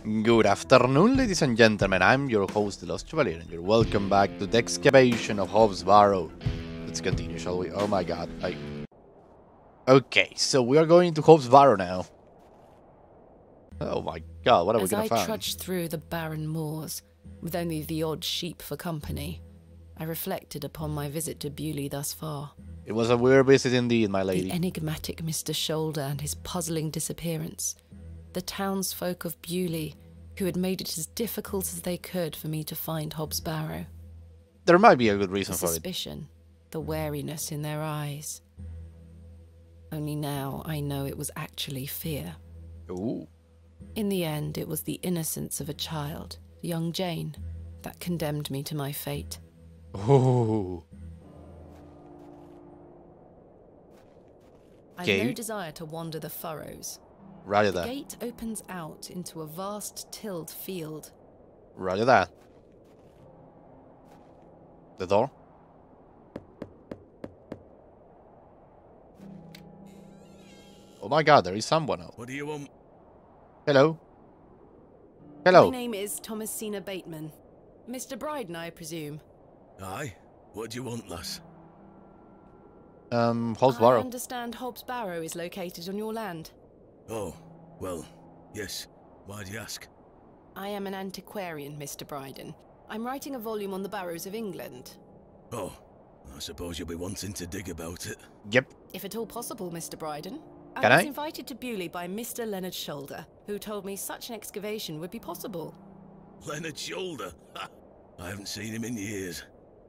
Good afternoon, ladies and gentlemen. I'm your host, The Lost Chevalier, and you're welcome back to the excavation of Hobbs Barrow. Let's continue, shall we? Oh my god. Okay, so we are going to Hobbs Barrow now. Oh my god, what are we gonna find? As I trudged through the barren moors, with only the odd sheep for company, I reflected upon my visit to Bewley thus far. It was a weird visit indeed, my lady. The enigmatic Mr. Shoulder and his puzzling disappearance. The townsfolk of Bewley, who had made it as difficult as they could for me to find Hobbs Barrow. There might be a good reason The for it. suspicion, the wariness in their eyes. Only now I know it was actually fear. Ooh. In the end, it was the innocence of a child, young Jane, that condemned me to my fate. Ooh. I have no desire to wander the furrows. Roger The that. gate opens out into a vast tilled field. Roger that. The door? Oh my god, there is someone else. What do you want? Hello? Hello? My name is Thomasina Bateman. Mr. Bryden, I presume. Aye? What do you want, lass? Hobbs I Barrow. understand Hobbs Barrow is located on your land. Oh, well, yes. Why do you ask? I am an antiquarian, Mr. Bryden. I'm writing a volume on the barrows of England. Oh, I suppose you'll be wanting to dig about it. Yep. If at all possible, Mr. Bryden. Can I was I? invited to Bewley by Mr. Leonard Shoulder, who told me such an excavation would be possible. Leonard Shoulder? Ha! I haven't seen him in years.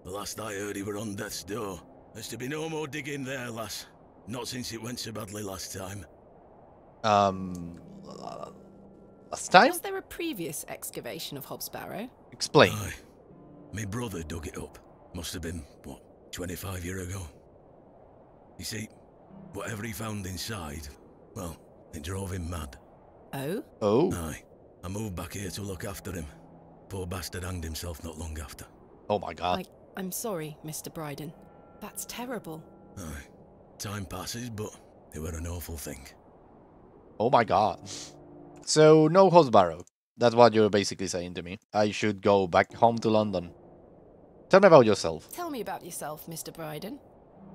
The last I heard he were on death's door. There's to be no more digging there, lass. Not since it went so badly last time. Last time? Was there a previous excavation of Hobbs Barrow? Explain. Aye. My brother dug it up. Must have been, what, 25 years ago? You see, whatever he found inside, well, it drove him mad. Oh? Oh? Aye. I moved back here to look after him. Poor bastard hanged himself not long after. Oh my god. I'm sorry, Mr. Bryden. That's terrible. Aye. Time passes, but it were an awful thing. Oh my god. So, no Hobbs Barrow. That's what you're basically saying to me. I should go back home to London. Tell me about yourself. Tell me about yourself, Mr. Bryden.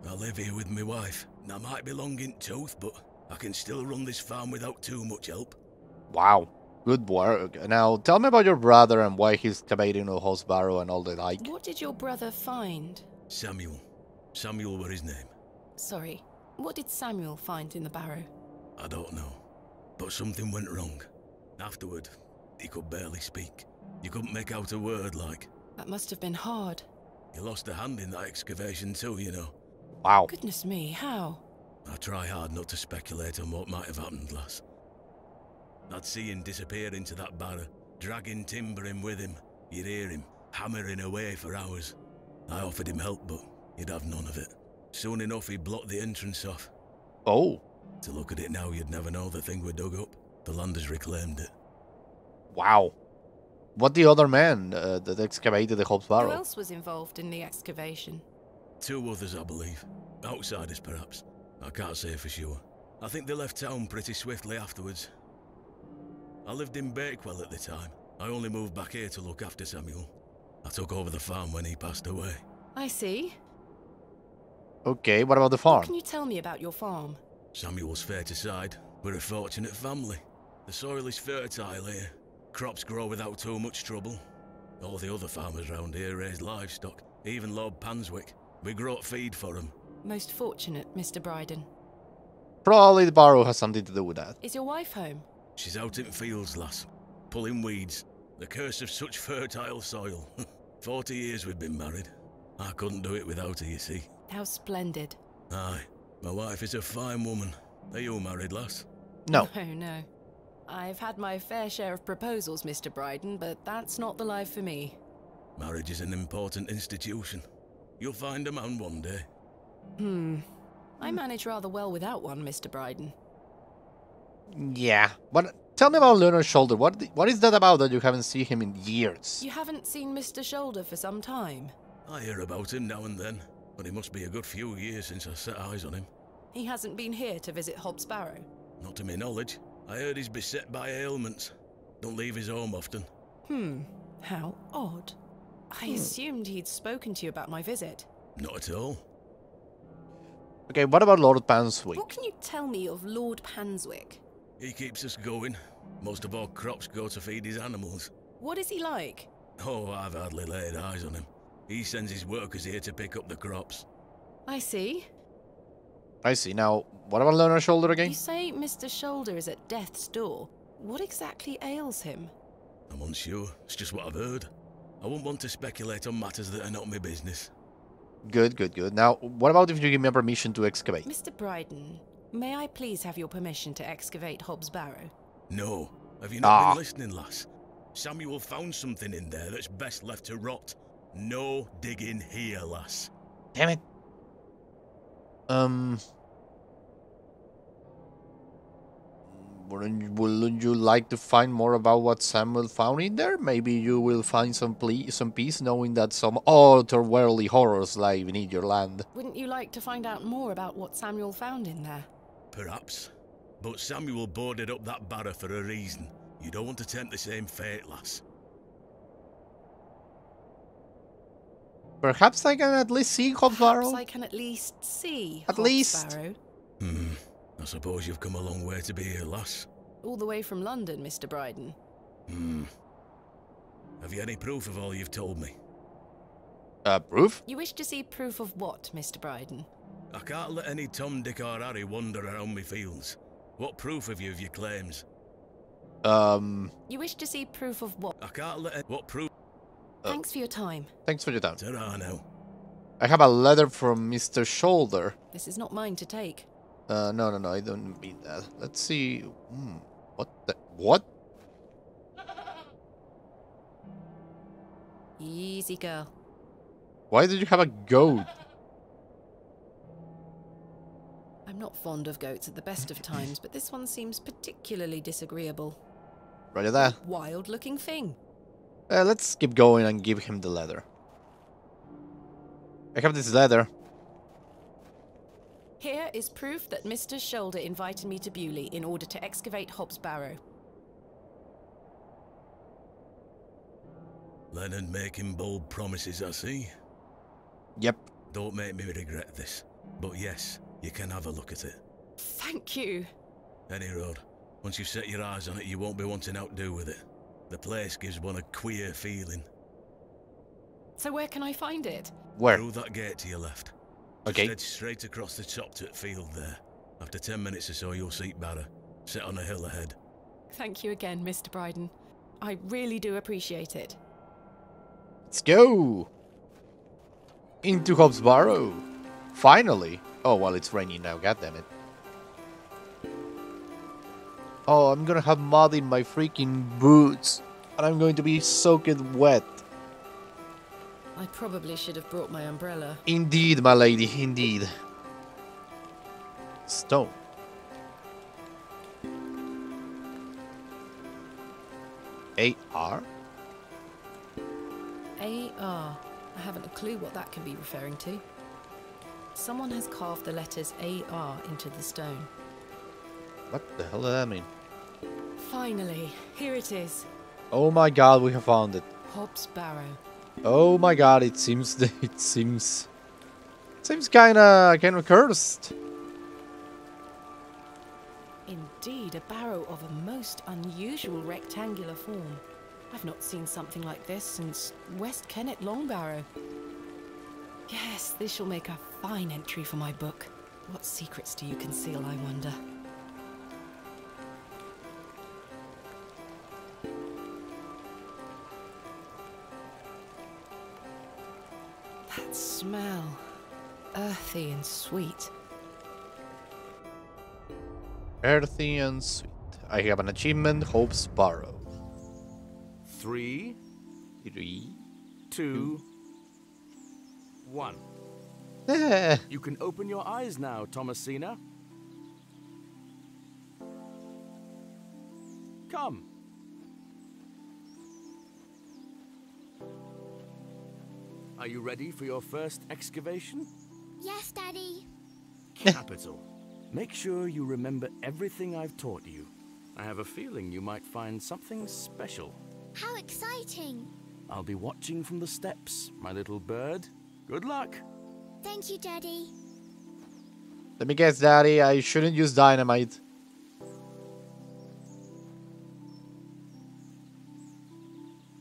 I live here with my wife. I might be long in tooth, but I can still run this farm without too much help. Wow. Good work. Now, tell me about your brother and why he's excavating the Hobbs Barrow and all the like. What did your brother find? Samuel. Samuel were his name. Sorry, what did Samuel find in the barrow? I don't know. But something went wrong. Afterward, he could barely speak. You couldn't make out a word, like. That must have been hard. He lost a hand in that excavation too, you know. Wow. Goodness me, how? I try hard not to speculate on what might have happened, lass. I'd see him disappear into that barrow, dragging timber in with him. You'd hear him hammering away for hours. I offered him help, but he'd have none of it. Soon enough, he blocked the entrance off. Oh. To look at it now, you'd never know the thing we dug up. The land has reclaimed it. Wow. What the other man that excavated the Hobbs Who Barrow? else was involved in the excavation? 2 others, I believe. Outsiders, perhaps. I can't say for sure. I think they left town pretty swiftly afterwards. I lived in Bakewell at the time. I only moved back here to look after Samuel. I took over the farm when he passed away. I see. Okay, what about the What farm? can you tell me about your farm? Samuel's fair to side. We're a fortunate family. The soil is fertile here. Crops grow without too much trouble. All the other farmers round here raise livestock. Even Lord Panswick. We grow feed for him. Most fortunate, Mr. Bryden. Probably the Barrow has something to do with that. Is your wife home? She's out in fields, lass. Pulling weeds. The curse of such fertile soil. 40 years we've been married. I couldn't do it without her, you see. How splendid. Aye. My wife is a fine woman. Are you married, lass? No. No. I've had my fair share of proposals, Mr. Bryden, but that's not the life for me. Marriage is an important institution. You'll find a man one day. I manage rather well without one, Mr. Bryden. Yeah. But tell me about Leonard Shoulder. What is that about that you haven't seen him in years? You haven't seen Mr. Shoulder for some time. I hear about him now and then, but it must be a good few years since I set eyes on him. He hasn't been here to visit Hobbs Barrow. Not to my knowledge. I heard he's beset by ailments. Don't leave his home often. How odd. I assumed he'd spoken to you about my visit. Not at all. Okay, what about Lord Panswick? What can you tell me of Lord Panswick? He keeps us going. Most of our crops go to feed his animals. What is he like? Oh, I've hardly laid eyes on him. He sends his workers here to pick up the crops. I see. I see. Now, what about Leonard Shoulder again? You say Mr. Shoulder is at death's door. What exactly ails him? I'm unsure. It's just what I've heard. I wouldn't want to speculate on matters that are not my business. Good, good, good. Now, what about if you give me permission to excavate? Mr. Bryden, may I please have your permission to excavate Hobbs Barrow? No. Have you not been listening, lass? Samuel found something in there that's best left to rot. No digging here, lass. Damn it. Wouldn't you like to find more about what Samuel found in there? Maybe you will find some peace knowing that some otherworldly horrors lie beneath your land. Wouldn't you like to find out more about what Samuel found in there? Perhaps. But Samuel boarded up that barrow for a reason. You don't want to tempt the same fate, lass. Perhaps I can at least see Hobbs Barrow? Perhaps I can at least see At Hobbs least. Barrow. I suppose you've come a long way to be here, lass. All the way from London, Mr. Bryden. Have you any proof of all you've told me? Proof? You wish to see proof of what, Mr. Bryden? I can't let any Tom, Dick or Harry wander around me fields. What proof have you of your claims? You wish to see proof of what? I can't let what proof? Thanks for your time. Thanks for your time. Ta-ra now. I have a letter from Mr. Shoulder. This is not mine to take. No, I don't mean that. Let's see. What the? What? Easy, girl. Why did you have a goat? I'm not fond of goats at the best of times, but this one seems particularly disagreeable. Right there. Wild-looking thing. Let's keep going and give him the letter. I have this letter. Here is proof that Mr. Shoulder invited me to Bewley in order to excavate Hobbs Barrow. Leonard making bold promises, I see. Yep. Don't make me regret this. But yes, you can have a look at it. Thank you. Any road. Once you've set your eyes on it, you won't be wanting out to do with it. The place gives one a queer feeling. So where can I find it? Where? Through that gate to your left. Okay. Just head straight across the top to the field there. After 10 minutes or so, you'll see Barrow, set on a hill ahead. Thank you again, Mr. Bryden. I really do appreciate it. Let's go! Into Hobbs Barrow. Finally! Oh, well, it's raining now, goddammit. Oh, I'm gonna have mud in my freaking boots. And I'm going to be soaked wet. I probably should have brought my umbrella. Indeed, my lady, indeed. Stone. A-R? A-R. I haven't a clue what that can be referring to. Someone has carved the letters A-R into the stone. What the hell does that mean? Finally, here it is. Oh my god, we have found it. Hobbs Barrow. Oh my god, it seems kinda cursed. Indeed, a barrow of a most unusual rectangular form. I've not seen something like this since West Kennet Long Barrow. Yes, this shall make a fine entry for my book. What secrets do you conceal, I wonder? That smell. Earthy and sweet. Earthy and sweet. I have an achievement, Hobbs Barrow. 3, 3. 2, 1. Eh. You can open your eyes now, Thomasina. Come. Are you ready for your first excavation? Yes, Daddy. Capital. Make sure you remember everything I've taught you. I have a feeling you might find something special. How exciting! I'll be watching from the steps, my little bird. Good luck. Thank you, Daddy. Let me guess, Daddy, I shouldn't use dynamite.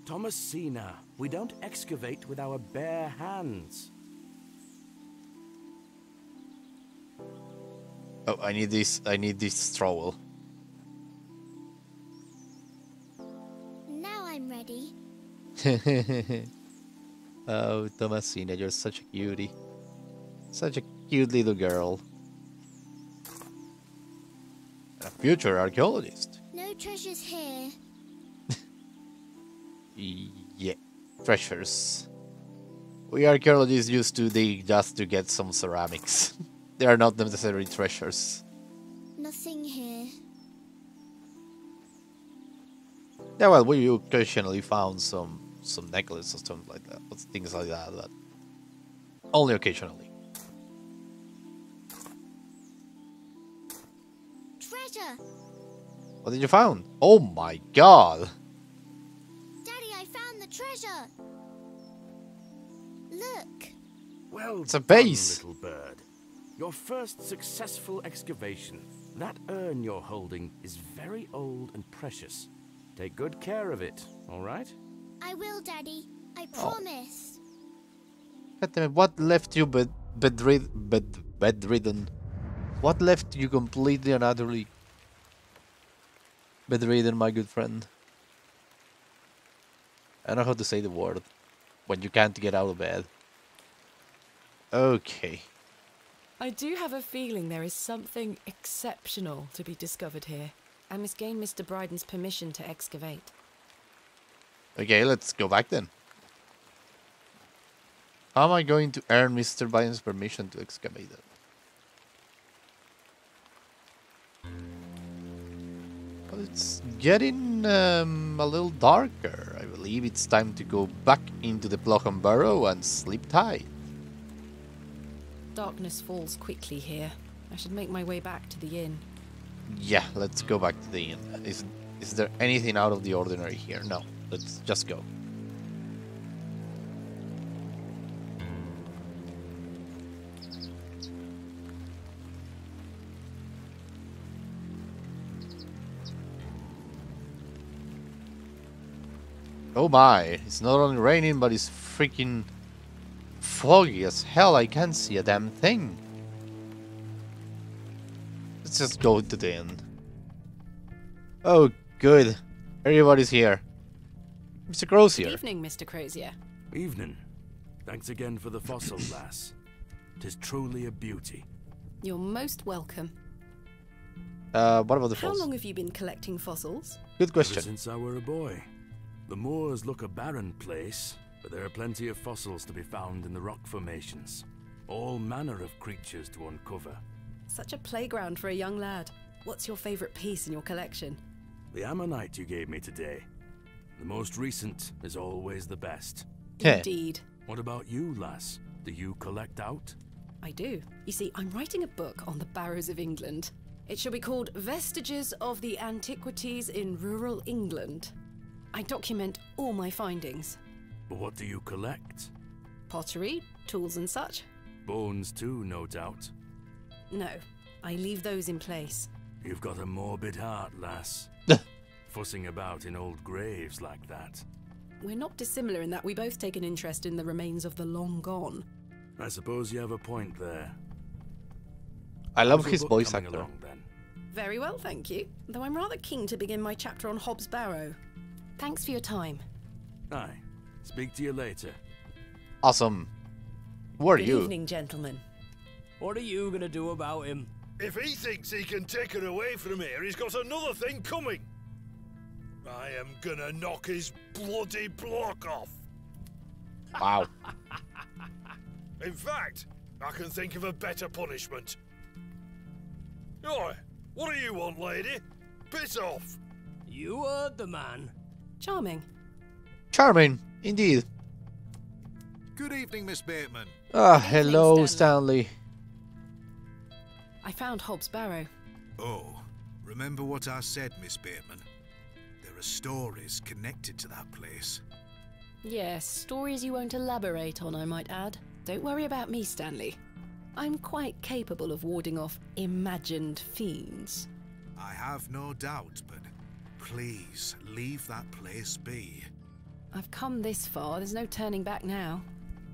Thomasina, we don't excavate with our bare hands. Oh, I need this trowel. Now I'm ready. Oh, Thomasina, you're such a cutie. Such a cute little girl. A future archaeologist. No treasures here. Yeah, treasures. We archaeologists used to dig just to get some ceramics. They are not necessarily treasures. Nothing here. Yeah, well, we occasionally found some necklaces or something like that, but things like that, but only occasionally. Treasure! What did you find? Oh my god! Daddy, I found the treasure! Look! Well It's a done, base. little bird. Your first successful excavation. That urn you're holding is very old and precious. Take good care of it, all right? I will, Daddy. I promise. God damn it, what left you bedridden? What left you completely and utterly bedridden, my good friend? I don't know how to say the word when you can't get out of bed. Okay. I do have a feeling there is something exceptional to be discovered here. I must gain Mr. Bryden's permission to excavate. Okay, let's go back then. How am I going to earn Mr. Bryden's permission to excavate it? Well, it's getting a little darker. I believe it's time to go back into the Plochon Barrow and sleep tight. Darkness falls quickly here. I should make my way back to the inn. Yeah, let's go back to the inn. Is there anything out of the ordinary here? No, let's just go. Oh my, it's not only raining, but it's freaking foggy as hell. I can't see a damn thing. Let's just go to the inn. Oh, good. Everybody's here. Mr. Crozier. Good evening, Mr. Crozier. Evening. Thanks again for the fossil, lass. 'Tis truly a beauty. You're most welcome. What about the How fossils? long have you been collecting fossils? Good Ever question. since I were a boy. The moors look a barren place, but there are plenty of fossils to be found in the rock formations. All manner of creatures to uncover. Such a playground for a young lad. What's your favourite piece in your collection? The ammonite you gave me today. The most recent is always the best. Yeah. Indeed. What about you, lass? Do you collect out? I do. You see, I'm writing a book on the Barrows of England. It shall be called Vestiges of the Antiquities in Rural England. I document all my findings. But what do you collect? Pottery, tools and such? Bones too, no doubt. No, I leave those in place. You've got a morbid heart, lass. Fussing about in old graves like that. We're not dissimilar in that we both take an interest in the remains of the long gone. I suppose you have a point there. I love How's your his book voice coming actor. along, then? Very well, thank you. Though I'm rather keen to begin my chapter on Hobbs Barrow. Thanks for your time. Aye. Speak to you later. Awesome. Who are Good you? evening, gentlemen. What are you gonna do about him? If he thinks he can take her away from here, he's got another thing coming. I am gonna knock his bloody block off. Wow. In fact, I can think of a better punishment. Oi, what do you want, lady? Piss off. You heard the man. Charming. Charming, indeed. Good evening, Miss Bateman. Ah, Good evening, hello, Stanley. Stanley. I found Hobbs Barrow. Oh, Remember what I said, Miss Bateman? There are stories connected to that place. Yes, stories you won't elaborate on, I might add. Don't worry about me, Stanley. I'm quite capable of warding off imagined fiends. I have no doubt, but please leave that place be. I've come this far, there's no turning back now.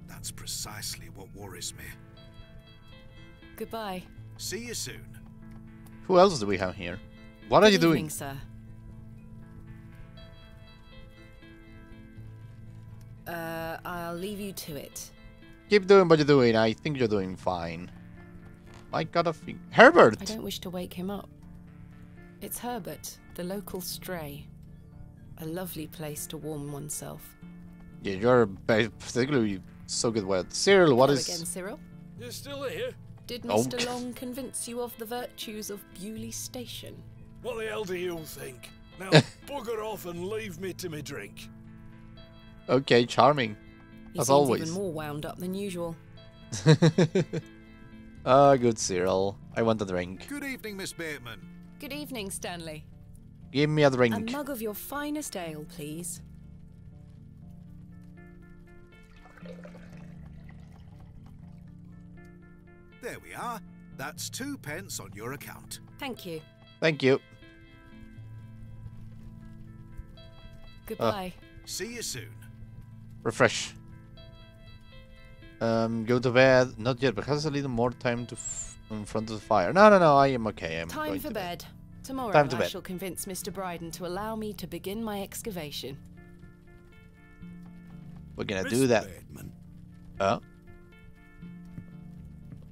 That's precisely what worries me. Goodbye. See you soon. Who else do we have here? What are you Good evening, doing? sir. I'll leave you to it. Keep doing what you're doing. I think you're doing fine. I got a thing. Herbert! I don't wish to wake him up. It's Herbert, the local stray. A lovely place to warm oneself. Yeah, you're particularly so good with Cyril. What Hello is? again, Cyril. You're still here? Did Oh. Mr. Long convince you of the virtues of Bewley Station? What the hell do you think? Now bugger off and leave me to me drink. Okay, charming. He As seems always. even more wound up than usual. Ah, good Cyril. I want a drink. Good evening, Miss Bateman. Good evening, Stanley. Give me a A drink. mug of your finest ale, please. There we are. That's 2 pence on your account. Thank you. Thank you. Goodbye. See you soon. Refresh. Go to bed. Not yet, but has a little more time to in front of the fire. No, I am okay. I'm Time going for to bed. Tomorrow Time to I bed. shall convince Mr. Bryden to allow me to begin my excavation. We're gonna Miss do that. Bateman,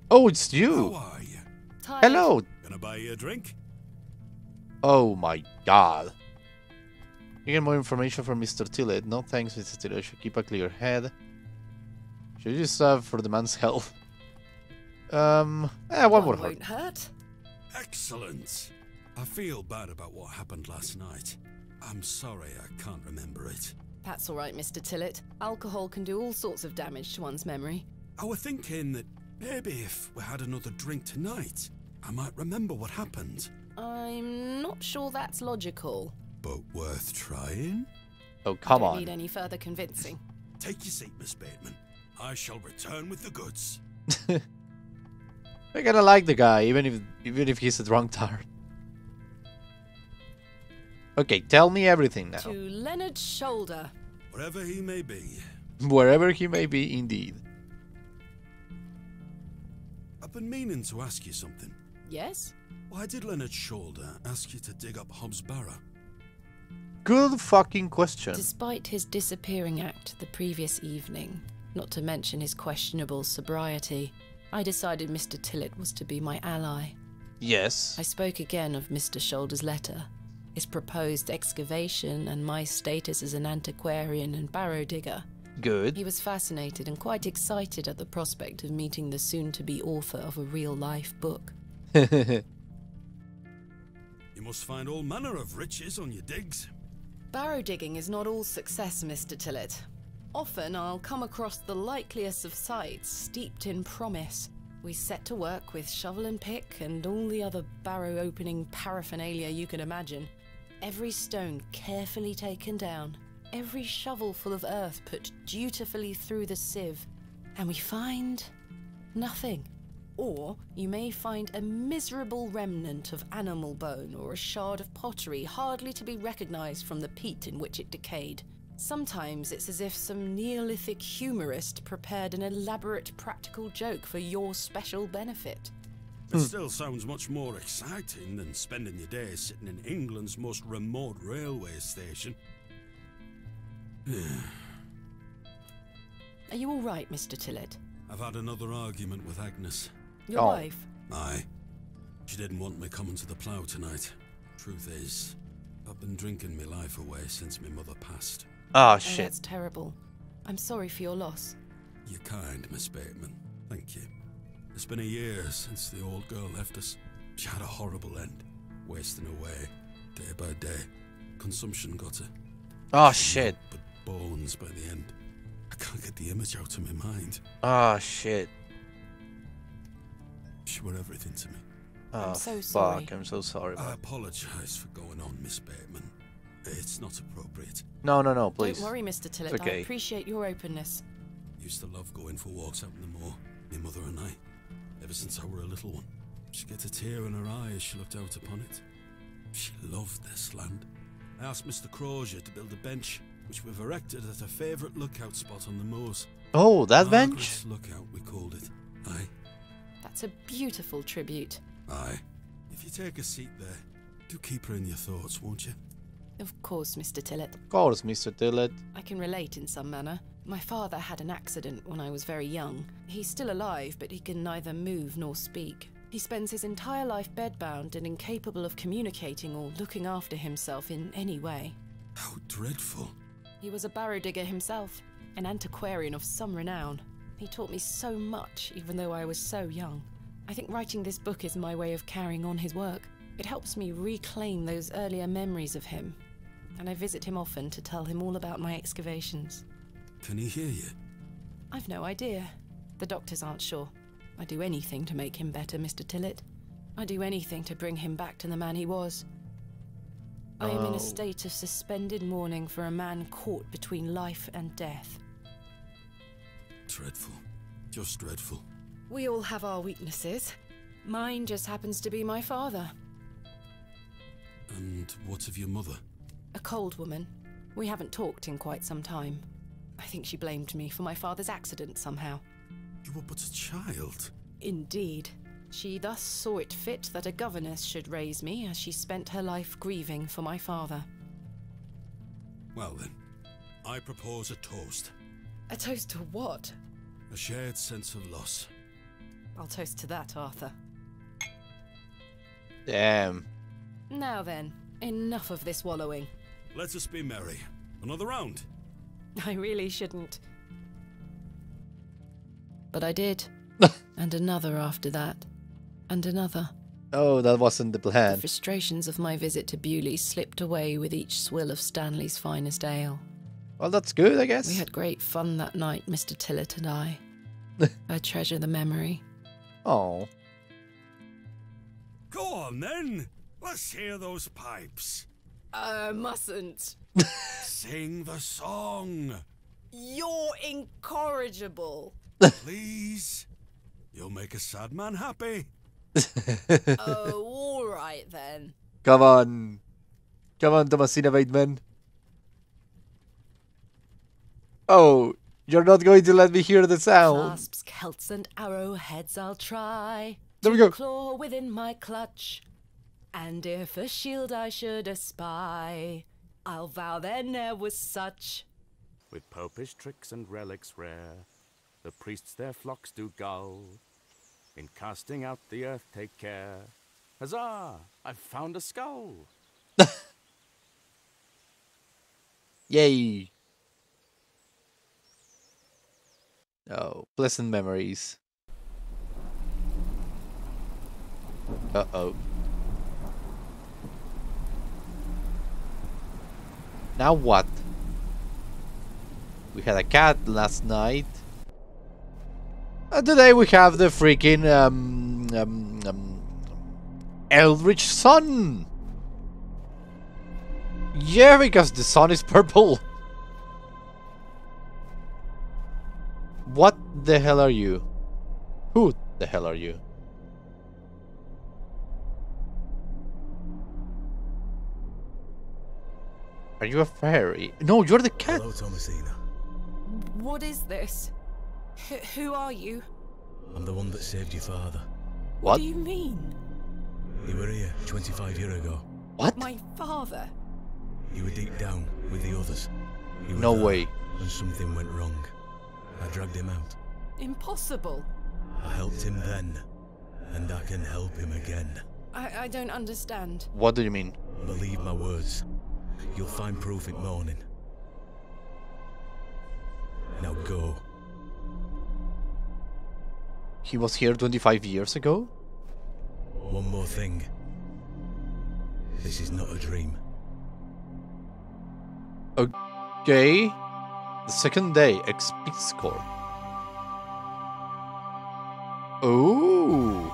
Oh, it's how you. are you? Tired? Hello. Gonna buy you a drink? Oh my god. You get more information from Mr. Tillett. No thanks, Mr. Tillett. Should keep a clear head. Should you serve for the man's health? One would hurt. Won't hurt. Excellent. I feel bad about what happened last night. I'm sorry I can't remember it. That's all right, Mr. Tillett. Alcohol can do all sorts of damage to one's memory. I was thinking that maybe if we had another drink tonight, I might remember what happened. I'm not sure that's logical. But worth trying? Oh, come Don't on. need any further convincing. Take your seat, Miss Bateman. I shall return with the goods. I kinda like the guy, even if he's a drunk tart. Okay, tell me everything now. To Leonard's shoulder. Wherever he may be. Wherever he may be, indeed. I've been meaning to ask you something. Yes? Why did Leonard Shoulder ask you to dig up Hobbs Barrow? Good fucking question. Despite his disappearing act the previous evening, not to mention his questionable sobriety, I decided Mr. Tillett was to be my ally. Yes. I spoke again of Mr. Shoulder's letter, his proposed excavation, and my status as an antiquarian and barrow digger. Good. He was fascinated and quite excited at the prospect of meeting the soon-to-be author of a real-life book. You must find all manner of riches on your digs. Barrow digging is not all success, Mr. Tillett. Often I'll come across the likeliest of sites steeped in promise. We set to work with shovel and pick and all the other barrow opening paraphernalia you can imagine. Every stone carefully taken down, every shovel full of earth put dutifully through the sieve, and we find nothing. Or you may find a miserable remnant of animal bone or a shard of pottery hardly to be recognized from the peat in which it decayed. Sometimes it's as if some Neolithic humorist prepared an elaborate practical joke for your special benefit. It still sounds much more exciting than spending your days sitting in England's most remote railway station. Are you all right, Mr. Tillett? I've had another argument with Agnes. Your Oh. wife? Aye. She didn't want me coming to the plough tonight. Truth is, I've been drinking my life away since my mother passed. Ah, Oh, shit. that's terrible. I'm sorry for your loss. You're kind, Miss Bateman. Thank you. It's been a year since the old girl left us. She had a horrible end, wasting away, day by day. Consumption got her. Ah, She shit. had but bones by the end. I can't get the image out of my mind. Ah, shit. She were everything to me. Oh, I'm so fuck, sorry. I'm so sorry. I apologize for going on, Miss Bateman. It's not appropriate. No, no, no, please. Don't worry, Mr. Tillett. It's okay. I appreciate your openness. Used to love going for walks out in the moor, my mother and I, ever since I were a little one. She'd get a tear in her eye as she looked out upon it. She loved this land. I asked Mr. Crozier to build a bench, which we've erected at a favourite lookout spot on the moors. Oh, that bench? Margaret's Lookout, we called it. Aye. That's a beautiful tribute. Aye. If you take a seat there, do keep her in your thoughts, won't you? Of course, Mr. Tillett. Of course, Mr. Tillett. I can relate in some manner. My father had an accident when I was very young. He's still alive, but he can neither move nor speak. He spends his entire life bedbound and incapable of communicating or looking after himself in any way. How dreadful. He was a barrow digger himself, an antiquarian of some renown. He taught me so much, even though I was so young. I think writing this book is my way of carrying on his work. It helps me reclaim those earlier memories of him, and I visit him often to tell him all about my excavations. Can he hear you? I've no idea. The doctors aren't sure. I'd do anything to make him better, Mr. Tillett. I'd do anything to bring him back to the man he was. I am in a state of suspended mourning for a man caught between life and death. Dreadful. Just dreadful. We all have our weaknesses. Mine just happens to be my father. And what of your mother? A cold woman. We haven't talked in quite some time. I think she blamed me for my father's accident somehow. You were but a child. Indeed. She thus saw it fit that a governess should raise me as she spent her life grieving for my father. Well then, I propose a toast. A toast to what? A shared sense of loss. I'll toast to that, Arthur. Damn. Now then, enough of this wallowing. Let us be merry. Another round. I really shouldn't. But I did. And another after that. And another. Oh, that wasn't the The plan. frustrations of my visit to Bewley slipped away with each swill of Stanley's finest ale. Well, that's good, I guess. We had great fun that night, Mr. Tillett and I. I treasure the memory. Oh. Go on then. Let's hear those pipes. Mustn't. Sing the song. You're incorrigible. Please. You'll make a sad man happy. Oh, all right then. Come on. Come on, Thomasina Bateman. Oh, you're not going to let me hear the sound. Clasps, celts, and arrowheads I'll try. There we to go. claw within my clutch. And if a shield I should espy, I'll vow there ne'er was such. With popish tricks and relics rare, the priests their flocks do gull. In casting out the earth take care. Huzzah! I've found a skull. Yay. Oh, pleasant memories. Uh-oh. Now what? We had a cat last night. And today we have the freaking Eldritch Sun. Yeah, because the sun is purple. What the hell are you? Who the hell are you? Are you a fairy? No, you're the cat. Hello, Thomasina. What is this? Who are you? I'm the one that saved your father. What? do you mean? You were here 25 years ago. What? My father? You were deep down with the others. You were No there way. when something went wrong. I dragged him out. Impossible. I helped him then, and I can help him again. I don't understand. What do you mean? Believe my words. You'll find proof in morning. Now go. He was here 25 years ago? One more thing. This is not a dream. Okay. The second day, XP score. Oh.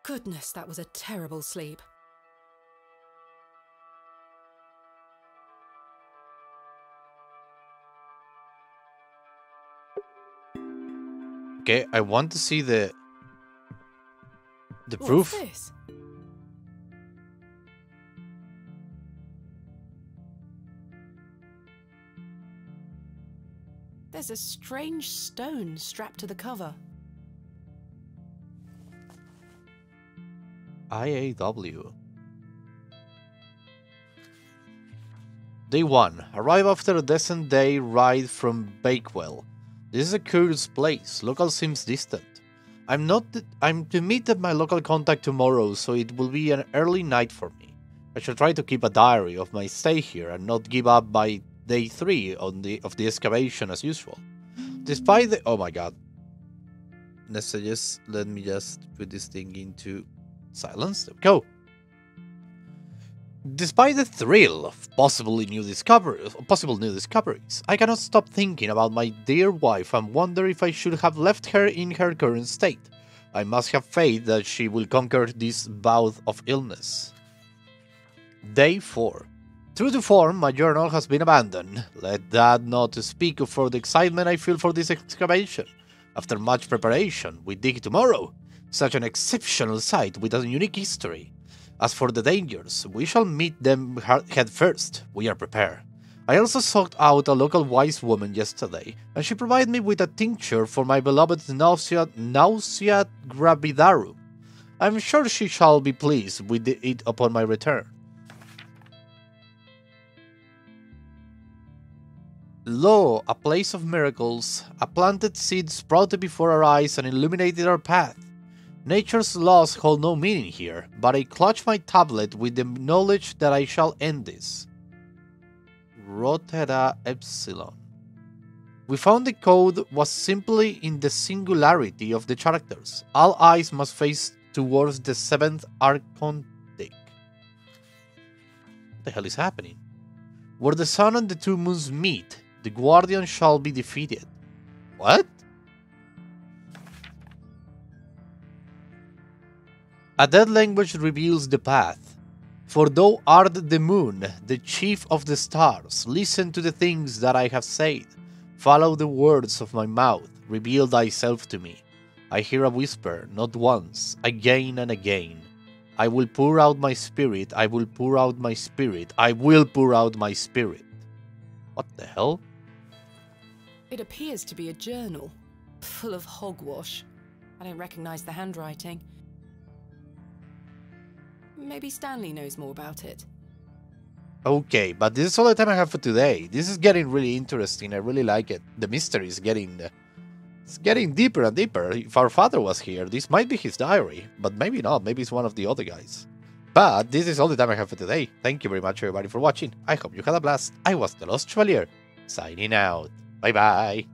Goodness, that was a terrible sleep. Okay, I want to see the What's proof. this? There's a strange stone strapped to the cover. IAW. Day 1. Arrive after a decent day ride from Bakewell. This is a curious place. Local seems distant. I'm to meet at my local contact tomorrow, so it will be an early night for me. I shall try to keep a diary of my stay here and not give up by day 3 of the excavation as usual. Despite the... oh my god. Messages. Let me just put this thing into silence. There we go. Despite the thrill of possible new discoveries, I cannot stop thinking about my dear wife and wonder if I should have left her in her current state. I must have faith that she will conquer this bout of illness. Day 4. True to form, my journal has been abandoned. Let that not speak for the excitement I feel for this excavation. After much preparation, we dig tomorrow. Such an exceptional site with a unique history. As for the dangers, we shall meet them head first. We are prepared. I also sought out a local wise woman yesterday, and she provided me with a tincture for my beloved nausea gravidarum. I am sure she shall be pleased with it upon my return. Lo, a place of miracles, a planted seed sprouted before our eyes and illuminated our path. Nature's laws hold no meaning here, but I clutch my tablet with the knowledge that I shall end this. Rotera Epsilon. We found the code was simply in the singularity of the characters. All eyes must face towards the 7th Archontic. What the hell is happening? Where the sun and the 2 moons meet, the Guardian shall be defeated. What? A dead language reveals the path. For thou art the moon, the chief of the stars. Listen to the things that I have said. Follow the words of my mouth. Reveal thyself to me. I hear a whisper, not once, again and again. I will pour out my spirit, I will pour out my spirit, I will pour out my spirit. What the hell? It appears to be a journal, full of hogwash. I don't recognize the handwriting. Maybe Stanley knows more about it. Okay, but this is all the time I have for today. This is getting really interesting. I really like it. The mystery is getting deeper and deeper. If our father was here, this might be his diary, but maybe not. Maybe it's one of the other guys. But this is all the time I have for today. Thank you very much, everybody, for watching. I hope you had a blast. I was the Lost Chevalier, signing out. Bye-bye.